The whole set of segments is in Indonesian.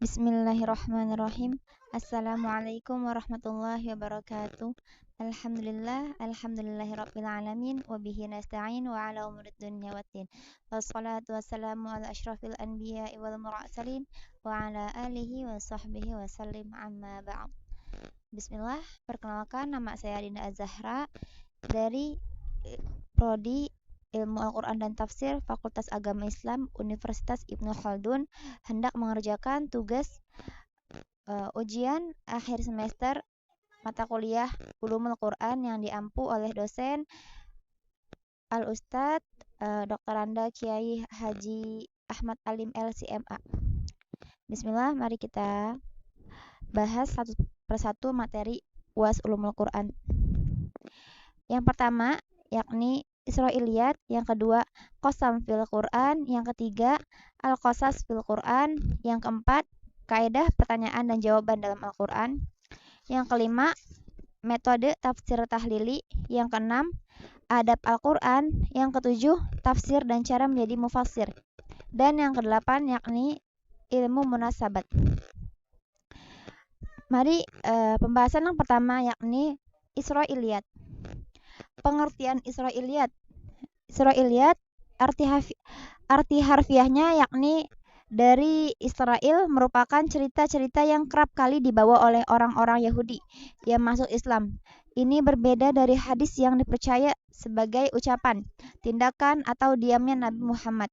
Bismillahirrahmanirrahim. Assalamualaikum warahmatullahi wabarakatuh. Alhamdulillahirabbil alamin wa bihi nasta'in wa ala umurid dunya waddin. Wassalatu wassalamu ala asyrafil anbiya'i wal mursalin wa ala alihi wa sahbihi wa sallim amma ba'd. Bismillah, perkenalkan nama saya Dinda Az-Zahra dari Prodi Ilmu Al-Quran dan Tafsir Fakultas Agama Islam Universitas Ibnu Khaldun hendak mengerjakan tugas ujian akhir semester mata kuliah Ulumul Quran yang diampu oleh dosen Al-Ustadz Dr. Anda Kiai Haji Ahmad Alim LCMA. Bismillah, mari kita bahas satu persatu materi UAS Ulumul Quran. Yang pertama yakni Israiliyat, yang kedua Qasam fil Quran, yang ketiga Al-Qasas fil Quran, yang keempat kaidah pertanyaan dan jawaban dalam Al-Quran, yang kelima metode tafsir tahlili, yang keenam adab Al-Quran, yang ketujuh tafsir dan cara menjadi mufassir, dan yang kedelapan yakni ilmu munasabat. Mari pembahasan yang pertama yakni Israiliyat. Pengertian Israiliyat. Israiliyat arti harfiahnya yakni dari Israel merupakan cerita-cerita yang kerap kali dibawa oleh orang-orang Yahudi yang masuk Islam. Ini berbeda dari hadis yang dipercaya sebagai ucapan, tindakan atau diamnya Nabi Muhammad.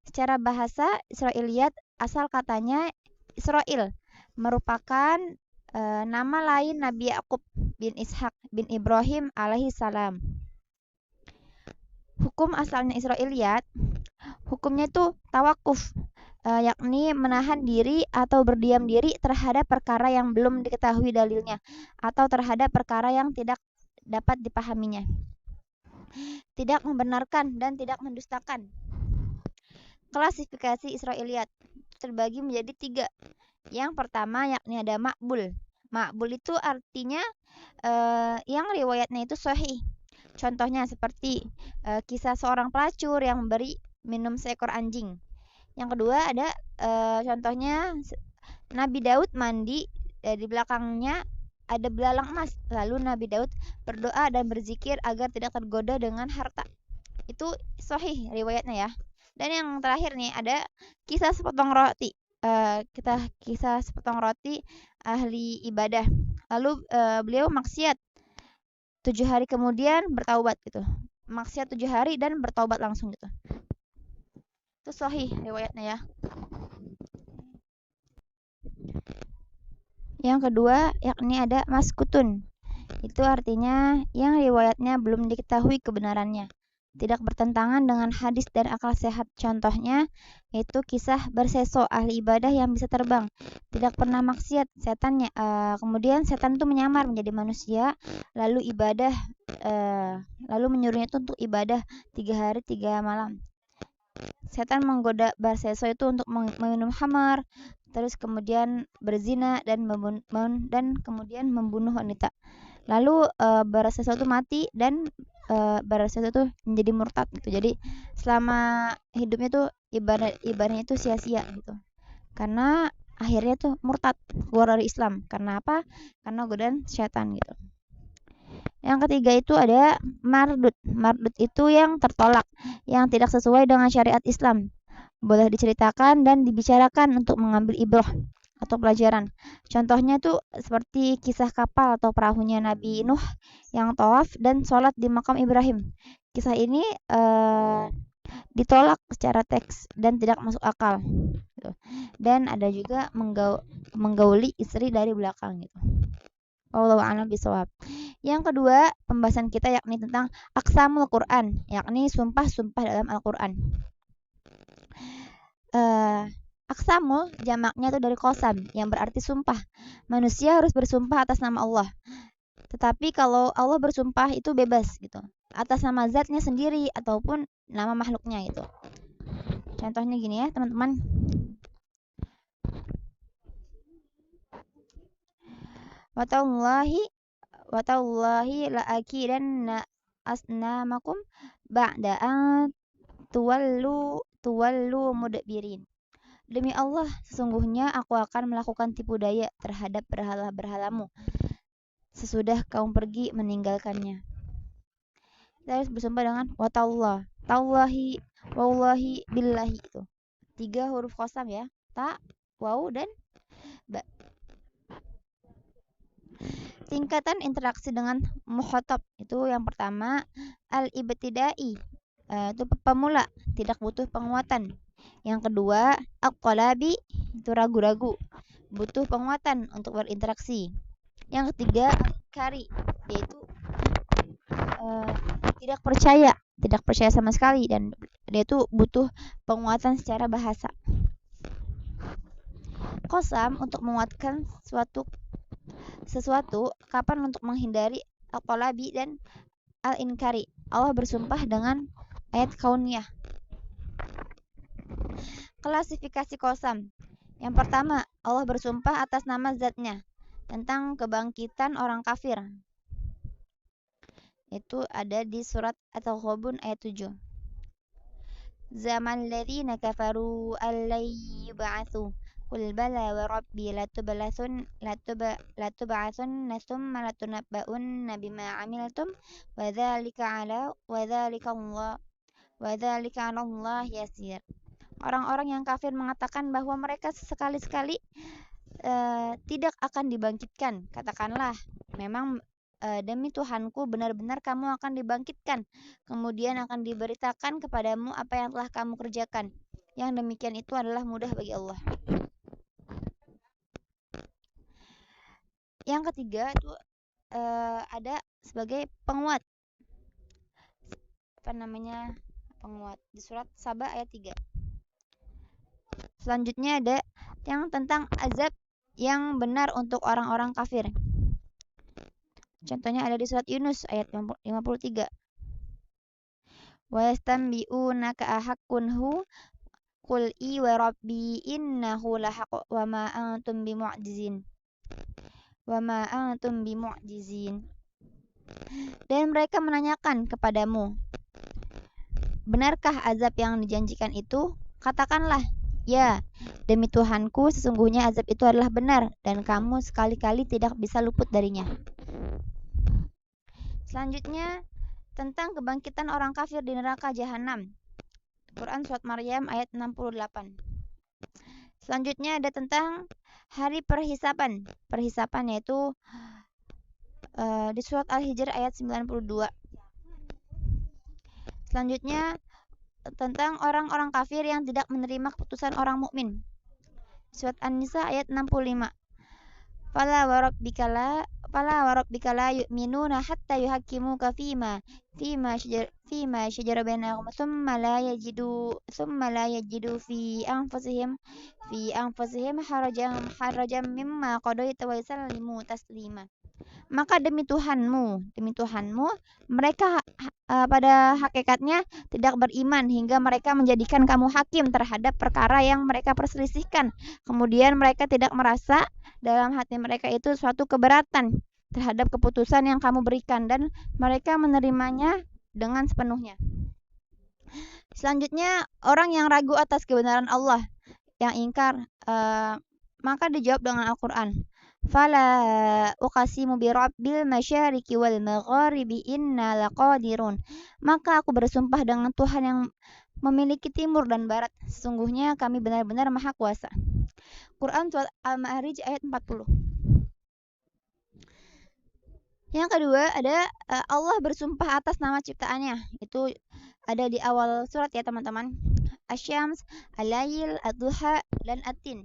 Secara bahasa, Israiliyat asal katanya Israel merupakan nama lain Nabi Yakub bin Ishak bin Ibrahim alaihi salam. Hukum asalnya Israiliyat, hukumnya itu tawakuf, yakni menahan diri atau berdiam diri terhadap perkara yang belum diketahui dalilnya atau terhadap perkara yang tidak dapat dipahaminya. Tidak membenarkan dan tidak mendustakan. Klasifikasi Israiliyat terbagi menjadi 3. Yang pertama yakni ada makbul. Makbul itu artinya yang riwayatnya itu sahih. Contohnya seperti kisah seorang pelacur yang memberi minum seekor anjing. Yang kedua ada contohnya Nabi Daud mandi, di belakangnya ada belalang emas. Lalu Nabi Daud berdoa dan berzikir agar tidak tergoda dengan harta. Itu sahih riwayatnya ya. Dan yang terakhir nih ada kisah sepotong roti. Kisah sepotong roti ahli ibadah. Lalu beliau maksiat 7 hari kemudian bertaubat gitu. Maksiat 7 hari dan bertaubat langsung gitu. Itu sahih riwayatnya ya. Yang kedua yakni ada maskutun. Itu artinya yang riwayatnya belum diketahui kebenarannya, tidak bertentangan dengan hadis dan akal sehat. Contohnya yaitu kisah berseso ahli ibadah yang bisa terbang, tidak pernah maksiat. Setannya kemudian setan itu menyamar menjadi manusia, lalu menyuruhnya itu untuk ibadah 3 hari 3 malam. Setan menggoda berseso itu untuk meminum khamar, terus kemudian berzina dan kemudian membunuh wanita. Lalu berseso itu mati dan berseso itu menjadi murtad gitu. Jadi selama hidupnya tuh ibadahnya itu sia-sia gitu. Karena akhirnya tuh murtad, keluar dari Islam. Karena apa? Karena godaan setan gitu. Yang ketiga itu ada mardud. Mardud itu yang tertolak, yang tidak sesuai dengan syariat Islam. Boleh diceritakan dan dibicarakan untuk mengambil ibrah atau pelajaran. Contohnya itu seperti kisah kapal atau perahunya Nabi Nuh yang tawaf dan sholat di makam Ibrahim. Kisah ini ditolak secara teks dan tidak masuk akal. Dan ada juga menggauli istri dari belakang gitu. Wallahu a'lam bishawab. Yang kedua, pembahasan kita yakni tentang aqsamul Quran, yakni sumpah-sumpah dalam Al-Quran. Aqsamul jamaknya itu dari qasam yang berarti sumpah. Manusia harus bersumpah atas nama Allah. Tetapi kalau Allah bersumpah itu bebas gitu, atas nama zatnya sendiri ataupun nama makhluknya gitu. Contohnya gini ya, teman-teman. Watallahi la akidanna asnamakum ba'da an tuwallu mudbirin. Demi Allah, sesungguhnya aku akan melakukan tipu daya terhadap berhala-berhalamu sesudah kamu pergi meninggalkannya. Kita harus bersumpah dengan watallah, tallahi, wallahi, billahi itu. 3 huruf qasam ya. Ta, waw, dan ba. Tingkatan interaksi dengan mukhatab itu yang pertama al-ibtidai, itu pemula, tidak butuh penguatan. Yang kedua al-qalabi, itu ragu-ragu, butuh penguatan untuk berinteraksi. Yang ketiga al-kari, yaitu tidak percaya sama sekali, dan dia itu butuh penguatan secara bahasa. Qasam untuk menguatkan sesuatu, kapan untuk menghindari al-qalabi dan al-inkari. Allah bersumpah dengan ayat kauniyah. Klasifikasi qasam. Yang pertama, Allah bersumpah atas nama zatnya tentang kebangkitan orang kafir. Itu ada di surat At-Taghabun ayat 7. Zaman ladzina kafaru allai yub'atsu qul bala wa rabbi latub'atsunna thumma latunabba'unna bima 'amiltum wa dzalika 'ala Allah yasir. Orang-orang yang kafir mengatakan bahwa mereka sekali-sekali tidak akan dibangkitkan. Katakanlah, memang demi Tuhanku benar-benar kamu akan dibangkitkan, kemudian akan diberitakan kepadamu apa yang telah kamu kerjakan. Yang demikian itu adalah mudah bagi Allah. Yang ketiga itu ada sebagai penguat. Penguat di surat Saba ayat 3. Selanjutnya ada yang tentang azab yang benar untuk orang-orang kafir. Contohnya ada di surat Yunus ayat 53. Wa yastanbi'unaka ahaqqun hu qul i wa rabbi innahu lahaq wa ma antum bimu'jizin. Dan mereka menanyakan kepadamu, benarkah azab yang dijanjikan itu? Katakanlah, ya, demi Tuhanku sesungguhnya azab itu adalah benar dan kamu sekali-kali tidak bisa luput darinya. Selanjutnya tentang kebangkitan orang kafir di neraka jahanam. Quran surat Maryam ayat 68. Selanjutnya ada tentang hari perhisapan. Perhisapan yaitu di surat Al-Hijr ayat 92. Selanjutnya tentang orang-orang kafir yang tidak menerima keputusan orang mukmin. Surat An-Nisa ayat 65. Fala wa rabbika la yu'minuna hatta yuhaqqimuka fima syajara bainahum thumma la yajidu fi anfusihim harajan mimma qadaita wa yusallimu taslima. Maka demi Tuhanmu, mereka pada hakikatnya tidak beriman hingga mereka menjadikan kamu hakim terhadap perkara yang mereka perselisihkan. Kemudian mereka tidak merasa dalam hati mereka itu suatu keberatan terhadap keputusan yang kamu berikan dan mereka menerimanya dengan sepenuhnya. Selanjutnya, orang yang ragu atas kebenaran Allah, yang ingkar, maka dijawab dengan Al-Quran. Fala uqasimu birabbil masyariqi wal magharibi inna laqadirun. Maka aku bersumpah dengan Tuhan yang memiliki timur dan barat, sesungguhnya kami benar-benar maha kuasa. Quran surat Al-Ma'arij ayat 40. Yang kedua ada Allah bersumpah atas nama ciptaannya. Itu ada di awal surat ya teman-teman. Asy-Syams, Al-Lail, Ad-Duha, dan At-Tin.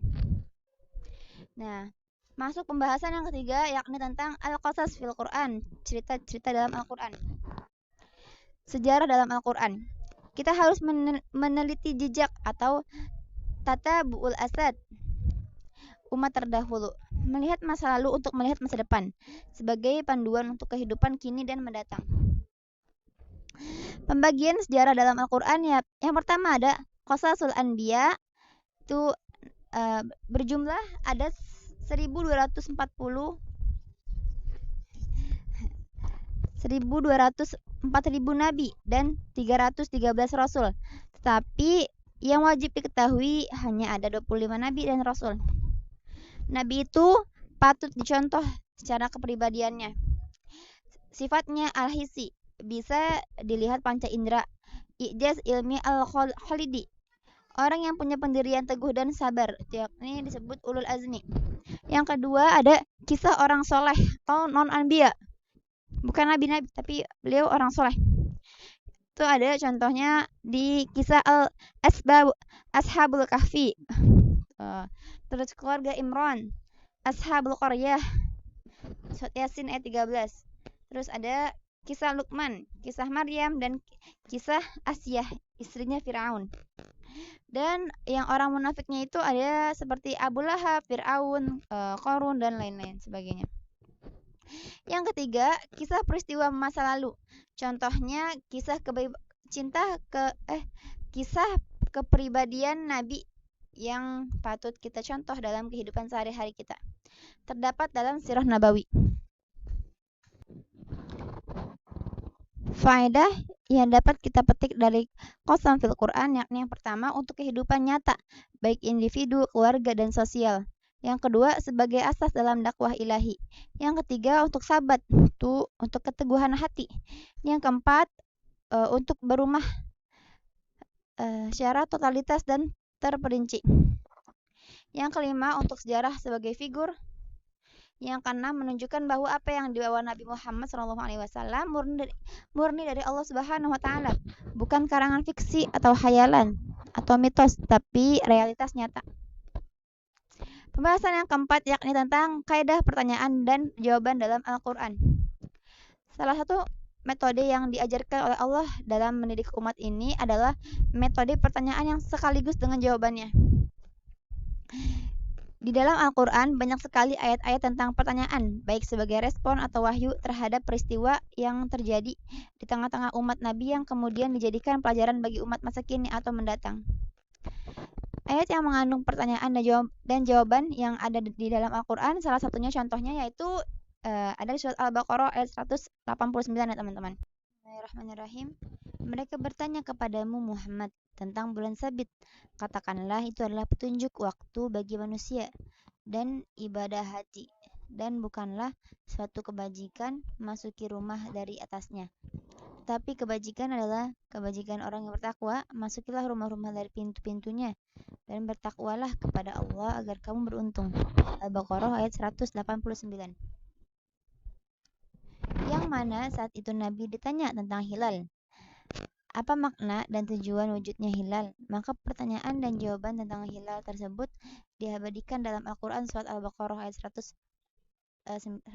Nah, masuk pembahasan yang ketiga yakni tentang Al-Qasas fil Quran, cerita-cerita dalam Al-Quran. Sejarah dalam Al-Quran. Kita harus meneliti jejak atau tata bu'ul asad umat terdahulu, melihat masa lalu untuk melihat masa depan sebagai panduan untuk kehidupan kini dan mendatang. Pembagian sejarah dalam Al-Quran ya, yang pertama ada Qasasul Anbiya, itu berjumlah ada 1240 nabi dan 313 rasul. Tetapi Yang wajib diketahui hanya ada 25 nabi dan rasul. Nabi itu patut dicontoh secara kepribadiannya. Sifatnya al-hisi, bisa dilihat panca indera. Ijaz ilmi al-khalidi, orang yang punya pendirian teguh dan sabar, yakni disebut ulul azmi. Yang kedua ada kisah orang soleh atau non anbiya, bukan nabi-nabi tapi beliau orang soleh. Itu ada contohnya di kisah ashabul kahfi, terus keluarga Imran, ashabul qaryah, surat Yasin ayat 13. Terus ada kisah Luqman, kisah Maryam, dan kisah Asyah, istrinya Firaun. Dan yang orang munafiknya itu ada seperti Abu Lahab, Firaun, Qarun, dan lain-lain sebagainya. Yang ketiga, kisah peristiwa masa lalu. Contohnya kisah kisah kepribadian Nabi yang patut kita contoh dalam kehidupan sehari-hari kita. Terdapat dalam Sirah Nabawi. Faedah yang dapat kita petik dari qasam fil Quran, yakni yang pertama untuk kehidupan nyata, baik individu, keluarga, dan sosial. Yang kedua sebagai asas dalam dakwah ilahi. Yang ketiga untuk sabat, itu untuk keteguhan hati. Yang keempat untuk berumah secara totalitas dan terperinci. Yang kelima untuk sejarah sebagai figur. Yang keenam menunjukkan bahwa apa yang dibawa Nabi Muhammad SAW murni dari Allah Subhanahu wa taala, bukan karangan fiksi atau khayalan atau mitos, tapi realitas nyata. Pembahasan yang keempat yakni tentang kaidah pertanyaan dan jawaban dalam Al-Qur'an. Salah satu metode yang diajarkan oleh Allah dalam mendidik umat ini adalah metode pertanyaan yang sekaligus dengan jawabannya. Di dalam Al-Quran banyak sekali ayat-ayat tentang pertanyaan, baik sebagai respon atau wahyu terhadap peristiwa yang terjadi di tengah-tengah umat Nabi yang kemudian dijadikan pelajaran bagi umat masa kini atau mendatang. Ayat yang mengandung pertanyaan dan jawaban yang ada di dalam Al-Quran, salah satunya contohnya yaitu ada di surat Al-Baqarah ayat 189 ya teman-teman. Bismillahirrahmanirrahim. Mereka bertanya kepadamu Muhammad tentang bulan sabit. Katakanlah itu adalah petunjuk waktu bagi manusia dan ibadah hati, dan bukanlah suatu kebajikan masuki rumah dari atasnya. Tapi kebajikan adalah kebajikan orang yang bertakwa. Masukilah rumah-rumah dari pintu-pintunya dan bertakwalah kepada Allah agar kamu beruntung. Al-Baqarah ayat 189. Yang mana saat itu Nabi ditanya tentang hilal. Apa makna dan tujuan wujudnya hilal? Maka pertanyaan dan jawaban tentang hilal tersebut diabadikan dalam Al-Quran surat Al-Baqarah ayat 189.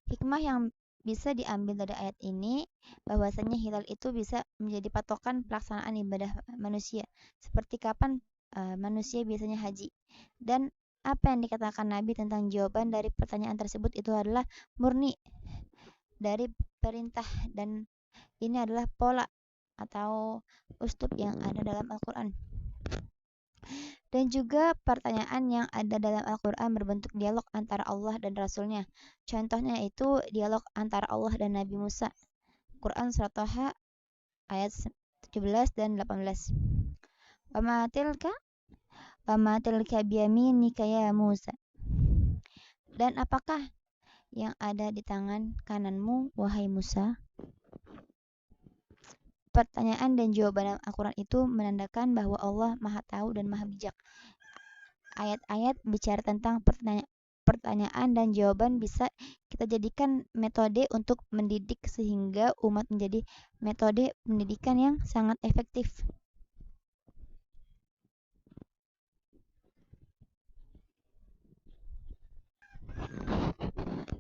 Hikmah yang bisa diambil dari ayat ini bahwasanya hilal itu bisa menjadi patokan pelaksanaan ibadah manusia, seperti kapan manusia biasanya haji. Dan apa yang dikatakan Nabi tentang jawaban dari pertanyaan tersebut itu adalah murni dari perintah, dan ini adalah pola atau uslub yang ada dalam Al-Quran. Dan juga pertanyaan yang ada dalam Al-Quran berbentuk dialog antara Allah dan Rasulnya. Contohnya itu dialog antara Allah dan Nabi Musa. Quran Surat Thaha ayat 17 dan 18. Wama tilka biyaminika ya Musa. Dan apakah yang ada di tangan kananmu wahai Musa? Pertanyaan dan jawaban Al-Quran itu menandakan bahwa Allah Maha Tahu dan Maha Bijak. Ayat-ayat bicara tentang pertanyaan dan jawaban bisa kita jadikan metode untuk mendidik sehingga umat menjadi metode pendidikan yang sangat efektif.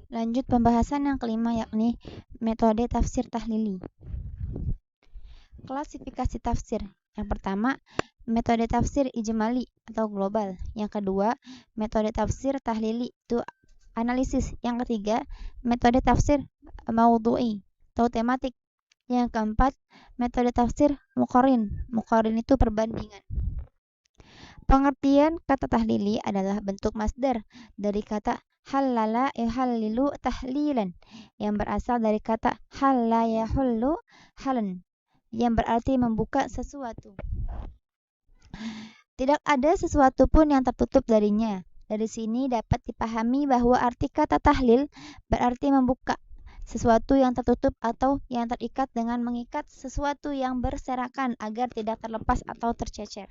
Lanjut pembahasan yang kelima yakni metode tafsir tahlili. Klasifikasi tafsir. Yang pertama, metode tafsir ijmali atau global. Yang kedua, metode tafsir tahlili, itu analisis. Yang ketiga, metode tafsir maudhu'i atau tematik. Yang keempat, metode tafsir muqarrin. Muqarrin itu perbandingan. Pengertian kata tahlili adalah bentuk masdar dari kata halala yuhallilu tahlilan yang berasal dari kata halla yahullu halan, yang berarti membuka sesuatu. Tidak ada sesuatu pun yang tertutup darinya. Dari sini dapat dipahami bahwa arti kata tahlil berarti membuka sesuatu yang tertutup atau yang terikat dengan mengikat sesuatu yang berserakan agar tidak terlepas atau tercecer.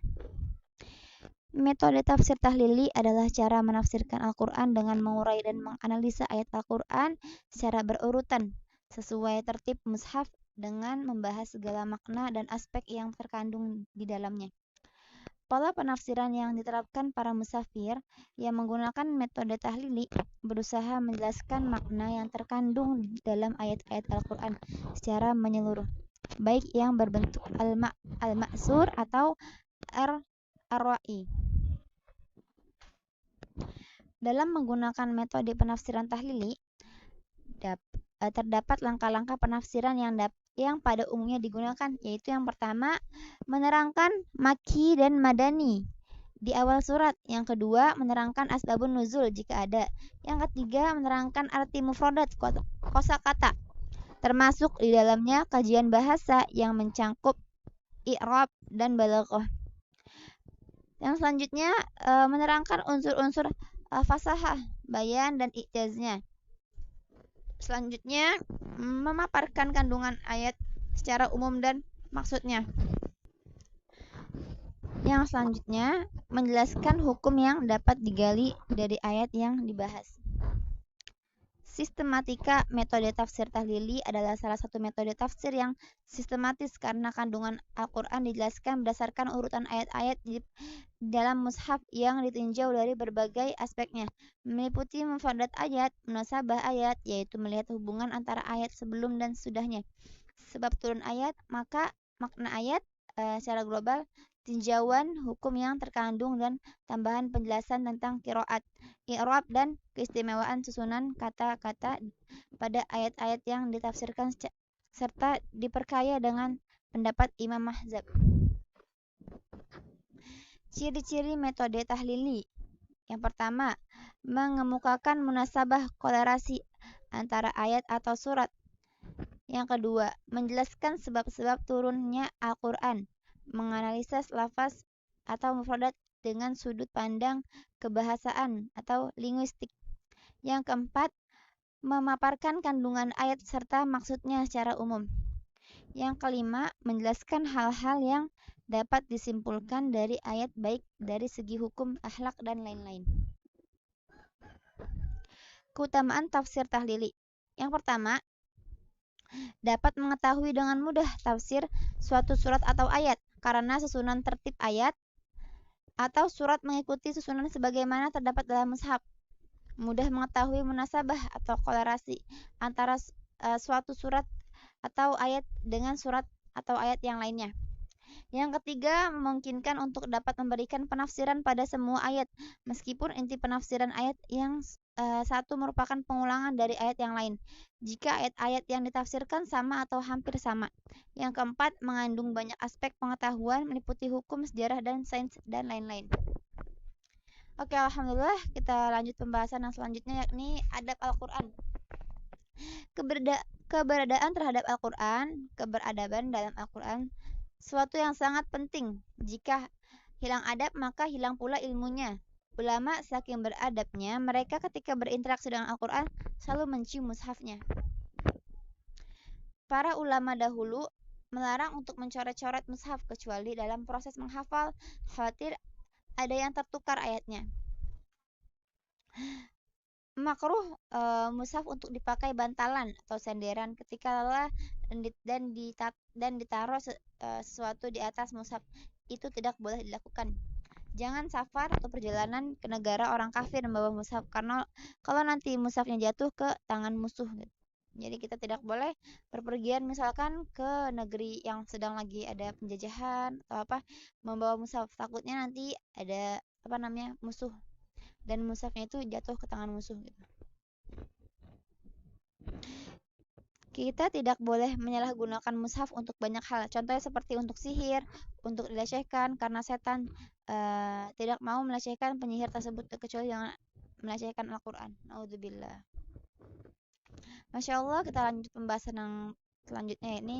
Metode tafsir tahlili adalah cara menafsirkan Al-Quran dengan mengurai dan menganalisa ayat Al-Quran secara berurutan sesuai tertib mushaf dengan membahas segala makna dan aspek yang terkandung di dalamnya. Pola penafsiran yang diterapkan para musafir yang menggunakan metode tahlili berusaha menjelaskan makna yang terkandung dalam ayat-ayat Al-Quran secara menyeluruh, baik yang berbentuk al-ma'sur atau ar-ra'i. Dalam menggunakan metode penafsiran tahlili, terdapat langkah-langkah penafsiran yang pada umumnya digunakan, yaitu yang pertama, menerangkan maki dan madani di awal surat. Yang kedua, menerangkan asbabun nuzul jika ada. Yang ketiga, menerangkan arti mufradat kosakata, termasuk di dalamnya kajian bahasa yang mencangkup i'rab dan balaghah. Yang selanjutnya, menerangkan unsur-unsur fasahah, bayan, dan ijaznya. Selanjutnya, memaparkan kandungan ayat secara umum dan maksudnya. Yang selanjutnya, menjelaskan hukum yang dapat digali dari ayat yang dibahas. Sistematika metode tafsir tahlili adalah salah satu metode tafsir yang sistematis karena kandungan Al-Quran dijelaskan berdasarkan urutan ayat-ayat di dalam mushaf yang ditinjau dari berbagai aspeknya, meliputi mufradat ayat, munasabah ayat, yaitu melihat hubungan antara ayat sebelum dan sudahnya, sebab turun ayat, maka makna ayat secara global, tinjauan hukum yang terkandung dan tambahan penjelasan tentang qiraat, i'rab, dan keistimewaan susunan kata-kata pada ayat-ayat yang ditafsirkan serta diperkaya dengan pendapat Imam Mahzab. Ciri-ciri metode tahlili. Yang pertama, mengemukakan munasabah kolerasi antara ayat atau surat. Yang kedua, menjelaskan sebab-sebab turunnya Al-Quran, menganalisis lafaz atau mufradat dengan sudut pandang kebahasaan atau linguistik. Yang keempat, memaparkan kandungan ayat serta maksudnya secara umum. Yang kelima, menjelaskan hal-hal yang dapat disimpulkan dari ayat baik dari segi hukum, akhlak, dan lain-lain. Keutamaan tafsir tahlili. Yang pertama, dapat mengetahui dengan mudah tafsir suatu surat atau ayat karena susunan tertib ayat atau surat mengikuti susunan sebagaimana terdapat dalam mushaf. Mudah mengetahui munasabah atau kolerasi antara suatu surat atau ayat dengan surat atau ayat yang lainnya. Yang ketiga, memungkinkan untuk dapat memberikan penafsiran pada semua ayat, meskipun inti penafsiran ayat yang satu merupakan pengulangan dari ayat yang lain, jika ayat-ayat yang ditafsirkan sama atau hampir sama. Yang keempat, mengandung banyak aspek pengetahuan meliputi hukum, sejarah, dan sains, dan lain-lain. Oke, alhamdulillah, kita lanjut pembahasan yang selanjutnya, yakni adab Al-Quran. Keberadaan terhadap Al-Quran, keberadaban dalam Al-Quran, suatu yang sangat penting. Jika hilang adab, maka hilang pula ilmunya. Ulama saking beradabnya, mereka ketika berinteraksi dengan Al-Quran selalu mencium mushafnya. Para ulama dahulu melarang untuk mencoret-coret mushaf kecuali dalam proses menghafal, khawatir ada yang tertukar ayatnya. Makruh mushaf untuk dipakai bantalan atau senderan ketika lelah dan ditaruh sesuatu di atas mushaf, itu tidak boleh dilakukan. Jangan safar atau perjalanan ke negara orang kafir membawa mushaf, karena kalau nanti mushafnya jatuh ke tangan musuh gitu. Jadi kita tidak boleh berpergian misalkan ke negeri yang sedang lagi ada penjajahan atau apa, membawa mushaf, takutnya nanti ada musuh dan mushafnya itu jatuh ke tangan musuh gitu. Kita tidak boleh menyalahgunakan mushaf untuk banyak hal. Contohnya seperti untuk sihir, untuk dilecehkan karena setan tidak mau melecehkan penyihir tersebut kecuali jangan melecehkan Al-Quran. Naudzubillah. Masya Allah, kita lanjut pembahasan yang selanjutnya, ini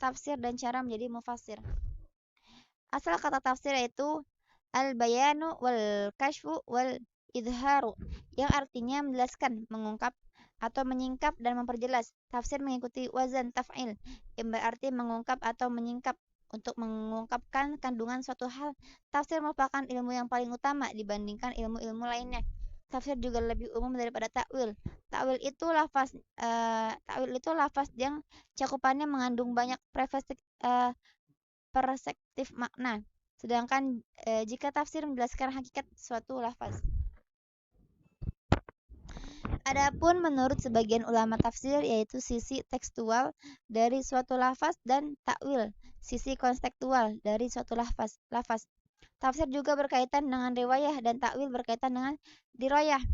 tafsir dan cara menjadi mufassir. Asal kata tafsir yaitu al-bayanu wal kashfu wal idharu, yang artinya menjelaskan, mengungkap, atau menyingkap dan memperjelas. Tafsir mengikuti wazan taf'il, yang berarti mengungkap atau menyingkap. Untuk mengungkapkan kandungan suatu hal, tafsir merupakan ilmu yang paling utama dibandingkan ilmu-ilmu lainnya. Tafsir juga lebih umum daripada takwil. Takwil itu lafaz yang cakupannya mengandung banyak perspektif makna. Sedangkan jika tafsir menjelaskan hakikat suatu lafaz. Adapun menurut sebagian ulama tafsir yaitu sisi tekstual dari suatu lafaz dan takwil sisi konstekstual dari suatu lafaz. Tafsir juga berkaitan dengan riwayah dan takwil berkaitan dengan dirayah.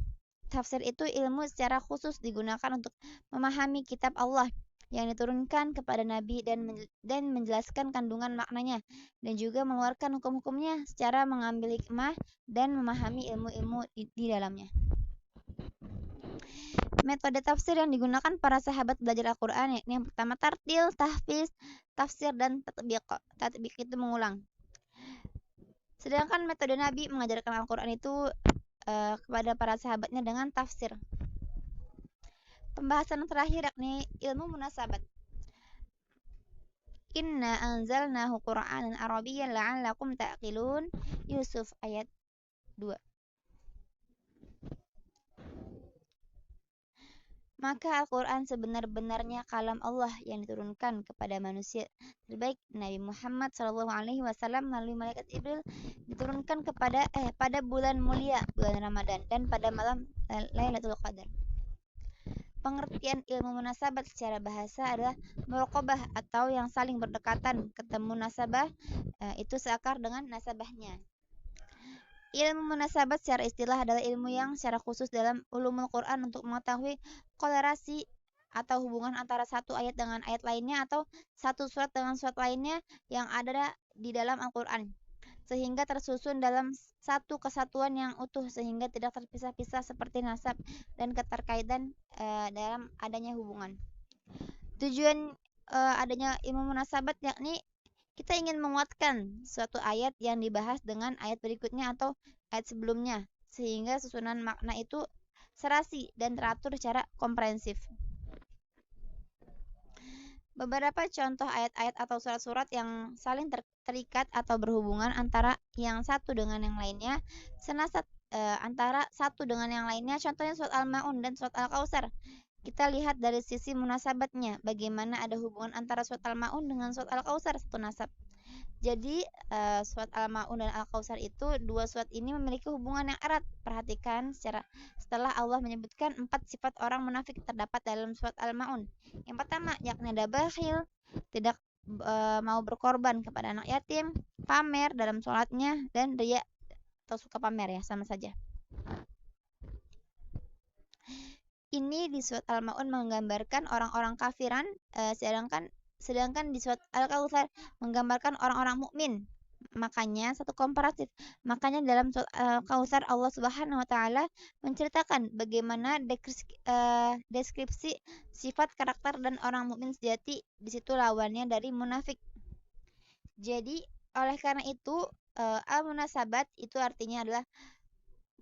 Tafsir itu ilmu secara khusus digunakan untuk memahami kitab Allah yang diturunkan kepada Nabi dan menjelaskan kandungan maknanya dan juga mengeluarkan hukum-hukumnya secara mengambil hikmah dan memahami ilmu-ilmu di dalamnya. Metode tafsir yang digunakan para sahabat belajar Al-Quran yakni yang pertama tartil, tahfiz, tafsir, dan tatbiq. Tatbiq itu mengulang. Sedangkan metode Nabi mengajarkan Al-Quran itu kepada para sahabatnya dengan tafsir. Pembahasan terakhir yakni ilmu munasabat. Inna anzalnahu Qur'anan Arabiyyan la'allakum ta'qilun. Yusuf ayat 2. Maka Al-Quran sebenar-benarnya kalam Allah yang diturunkan kepada manusia terbaik Nabi Muhammad SAW melalui malaikat Jibril, diturunkan pada bulan mulia, bulan Ramadan, dan pada malam Lailatul Qadar. Pengertian ilmu munasabat secara bahasa adalah muraqabah atau yang saling berdekatan. Ketemu nasabah itu seakar dengan nasabahnya. Ilmu munasabat secara istilah adalah ilmu yang secara khusus dalam ulumul Quran untuk mengetahui kolerasi atau hubungan antara satu ayat dengan ayat lainnya atau satu surat dengan surat lainnya yang ada di dalam Al-Quran, sehingga tersusun dalam satu kesatuan yang utuh sehingga tidak terpisah-pisah seperti nasab dan keterkaitan dalam adanya hubungan. Tujuan adanya ilmu munasabat yakni kita ingin menguatkan suatu ayat yang dibahas dengan ayat berikutnya atau ayat sebelumnya, sehingga susunan makna itu serasi dan teratur secara komprehensif. Beberapa contoh ayat-ayat atau surat-surat yang saling terikat atau berhubungan antara yang satu dengan yang lainnya, senasab antara satu dengan yang lainnya, contohnya surat Al-Ma'un dan surat Al-Kautsar. Kita lihat dari sisi munasabatnya, bagaimana ada hubungan antara surat Al-Ma'un dengan surat Al-Kautsar, satu nasab. Jadi surat Al-Ma'un dan Al-Kautsar itu dua surat ini memiliki hubungan yang erat. Perhatikan setelah Allah menyebutkan 4 sifat orang munafik terdapat dalam surat Al-Ma'un. Yang pertama yakni ada bakhil, tidak mau berkorban kepada anak yatim, pamer dalam sholatnya, dan riya atau suka pamer, ya sama saja. Ini di surat Al-Ma'un menggambarkan orang-orang kafiran, sedangkan di surat Al-Kautsar menggambarkan orang-orang mukmin. Makanya satu komparatif. Makanya dalam surat Al-Kautsar Allah Subhanahu wa taala menceritakan bagaimana deskripsi sifat karakter dan orang mukmin sejati, di situ lawannya dari munafik. Jadi oleh karena itu al-munasabat itu artinya adalah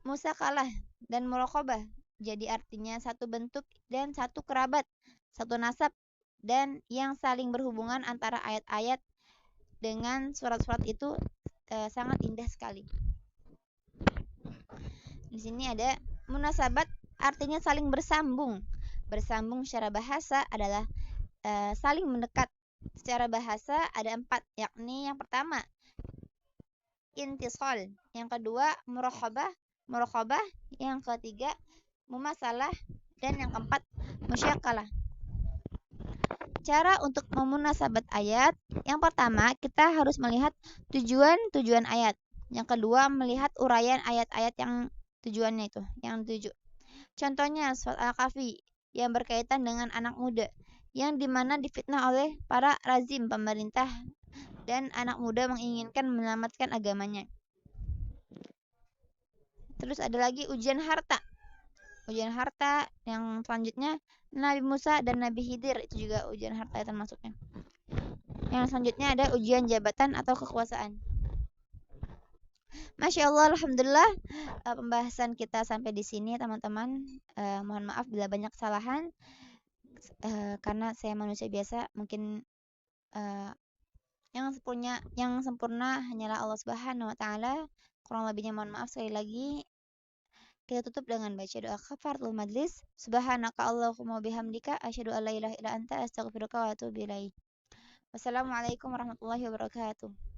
musakalah dan muraqabah. Jadi artinya satu bentuk dan satu kerabat, satu nasab, dan yang saling berhubungan antara ayat-ayat dengan surat-surat itu sangat indah sekali. Di sini ada munasabat artinya saling bersambung. Bersambung secara bahasa adalah saling mendekat. Secara bahasa ada 4, yakni yang pertama intisal, yang kedua muraqabah, yang ketiga mumasalah, dan yang keempat musyakalah. Cara untuk memunasabat ayat, yang pertama kita harus melihat tujuan ayat. Yang kedua melihat uraian ayat-ayat yang tujuannya itu, yang tujuh. Contohnya surat Al-Kahfi yang berkaitan dengan anak muda, yang dimana difitnah oleh para razim pemerintah dan anak muda menginginkan menyelamatkan agamanya. Terus ada lagi ujian harta. Ujian harta yang selanjutnya Nabi Musa dan Nabi Khidir, itu juga ujian harta termasuknya. Yang selanjutnya ada ujian jabatan atau kekuasaan. Masya Allah, alhamdulillah, pembahasan kita sampai di sini teman-teman. Mohon maaf bila banyak kesalahan, karena saya manusia biasa. Mungkin yang sempurna hanyalah Allah Subhanahu wa taala. Kurang lebihnya mohon maaf sekali lagi. Kita tutup dengan baca doa kafaratul majlis. Subhanaka Allahumma bihamdika asyhadu an la ilaha illa anta astaghfiruka wa atubu ilaik. Wassalamualaikum warahmatullahi wabarakatuh.